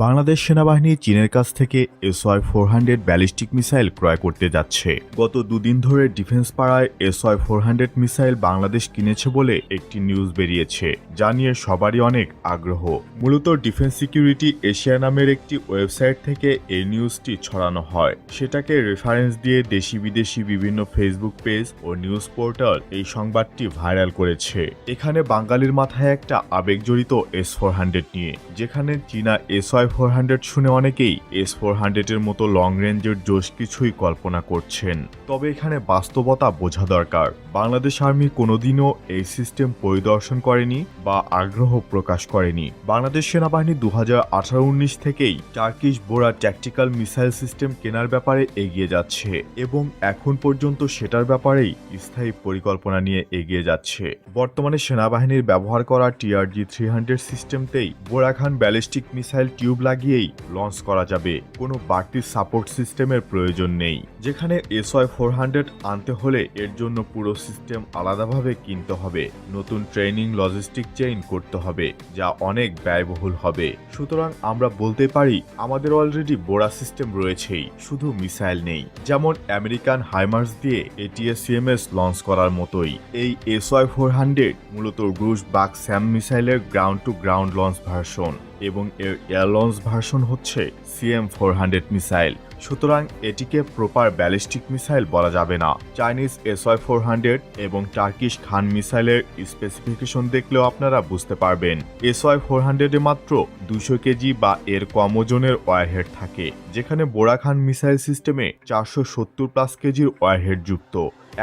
বাংলাদেশ সেনাবাহিনী চীনের কাছ থেকে SY-400 ব্যালিস্টিক মিসাইল ক্রয় করতে যাচ্ছে। গত দুদিন ধরে ডিফেন্স পাড়ায় SY-400 মিসাইল বাংলাদেশ কিনেছে বলে একটি নিউজ বেরিয়েছে, যা নিয়ে সবারই অনেক আগ্রহ। মূলত ডিফেন্স সিকিউরিটি এশিয়া নামের একটি ওয়েবসাইট থেকে এই নিউজটি ছড়ানো হয়। সেটাকে রেফারেন্স দিয়ে দেশি বিদেশি বিভিন্ন ফেসবুক পেজ ও নিউজ পোর্টাল এই সংবাদটি ভাইরাল করেছে। এখানে বাঙালির মাথায় একটা আবেগ জড়িত S-400 নিয়ে, যেখানে চীনা SY-400 শুনে অনেকেই S-400 এর মতো লং রেঞ্জের জোশ কিছুই কল্পনা করছেন। তবে এখানে বাস্তবতা বোঝা দরকার। বাংলাদেশ আর্মি কোনোদিনও এই সিস্টেম পরিদর্শন করেনি বা আগ্রহ প্রকাশ করেনি। বাংলাদেশ সেনাবাহিনী 2018-19 থেকেই টার্কিশ বোরা ট্যাকটিক্যাল মিসাইল সিস্টেম কেনার ব্যাপারে এগিয়ে যাচ্ছে এবং এখন পর্যন্ত সেটার ব্যাপারেই স্থায়ী পরিকল্পনা নিয়ে এগিয়ে যাচ্ছে। বর্তমানে সেনাবাহিনীর ব্যবহার করা TRG-300 সিস্টেমতেই বোরাখান ব্যালিস্টিক মিসাইল টিউব লাগিয়েই লঞ্চ করা যাবে। কোনো বাড়তি সাপোর্ট সিস্টেমের প্রয়োজন নেই। যেখানে SY-400 আনতে হলে এর জন্য পুরো সিস্টেম আলাদাভাবে কিনতে হবে, নতুন ট্রেনিং লজিস্টিক চেইন করতে হবে, যা অনেক ব্যয়বহুল হবে। সুতরাং আমরা বলতে পারি আমাদের অলরেডি বোরা সিস্টেম রয়েছেই, শুধু মিসাইল নেই। যেমন আমেরিকান হাইমার্স দিয়ে ATACMS লঞ্চ করার মতোই এই SY-400 মূলত রুশ বাক স্যাম মিসাইলের ground to ground launch version এবং এর এয়ার লঞ্চ ভার্সন হচ্ছে CM-400 মিসাইল। সুতরাং এটিকে প্রপার ব্যালিস্টিক মিসাইল বলা যাবে না। চাইনিজ SY-400 এবং টার্কিশ খান মিসাইলের স্পেসিফিকেশন দেখলেও আপনারা বুঝতে পারবেন SY-400 এ মাত্র 200 কেজি বা এর কম ওজনের ওয়ারহেড থাকে, যেখানে বোরাখান মিসাইল সিস্টেমে 470+ কেজির ওয়ারহেড যুক্ত।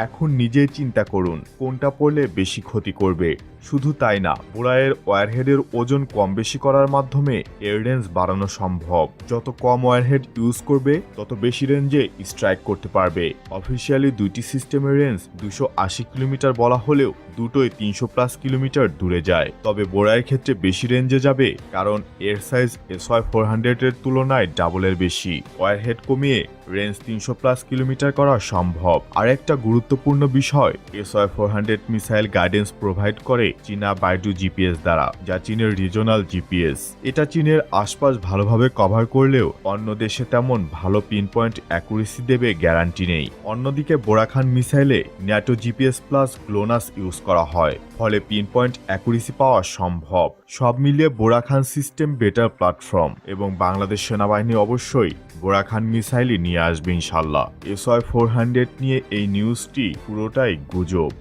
এখন নিজেই চিন্তা করুন কোনটা পড়লে বেশি ক্ষতি করবে। শুধু তাই না, বোরায়ের ওয়ারহেডের ওজন কম বেশি করার মাধ্যমে এর রেঞ্জ বাড়ানো সম্ভব। যত কম ওয়ারহেড ইউজ করবে তত বেশি রেঞ্জে স্ট্রাইক করতে পারবে। অফিসিয়ালি দুইটি সিস্টেমের রেঞ্জ 280 কিলোমিটার বলা হলেও দুটোই 300+ কিলোমিটার দূরে যায়। তবে বোরায়ের ক্ষেত্রে বেশি রেঞ্জে যাবে কারণ এর সাইজ SY-400 এর তুলনায় ডাবলের বেশি। ওয়ারহেড কমিয়ে রেঞ্জ 300+ কিলোমিটার করা সম্ভব। আর একটা গুরুত্বপূর্ণ বিষয়, SY-400 মিসাইল গাইডেন্স প্রোভাইড করে চীনা বাইডু জিপিএস দ্বারা, যা চীনের রিজনাল জিপিএস। এটা চীনের আশপাশ ভালোভাবে কভার করলেও অন্য দেশে তেমন ভালো পিন পয়েন্ট অ্যাকুরেসি দেবে গ্যারান্টি নেই। অন্যদিকে বোরাখান মিসাইলে NATO GPS plus GLONASS use করা হয়, ফলে পিন পয়েন্ট অ্যাকুরেসি পাওয়া সম্ভব। সব মিলিয়ে বোরাখান সিস্টেম বেটার প্ল্যাটফর্ম এবং বাংলাদেশ সেনাবাহিনী অবশ্যই বোরাখান মিসাইলই নিয়ে আসবে ইনশাল্লাহ। SY-400 নিয়ে এই নিউজটি পুরোটাই গুজব।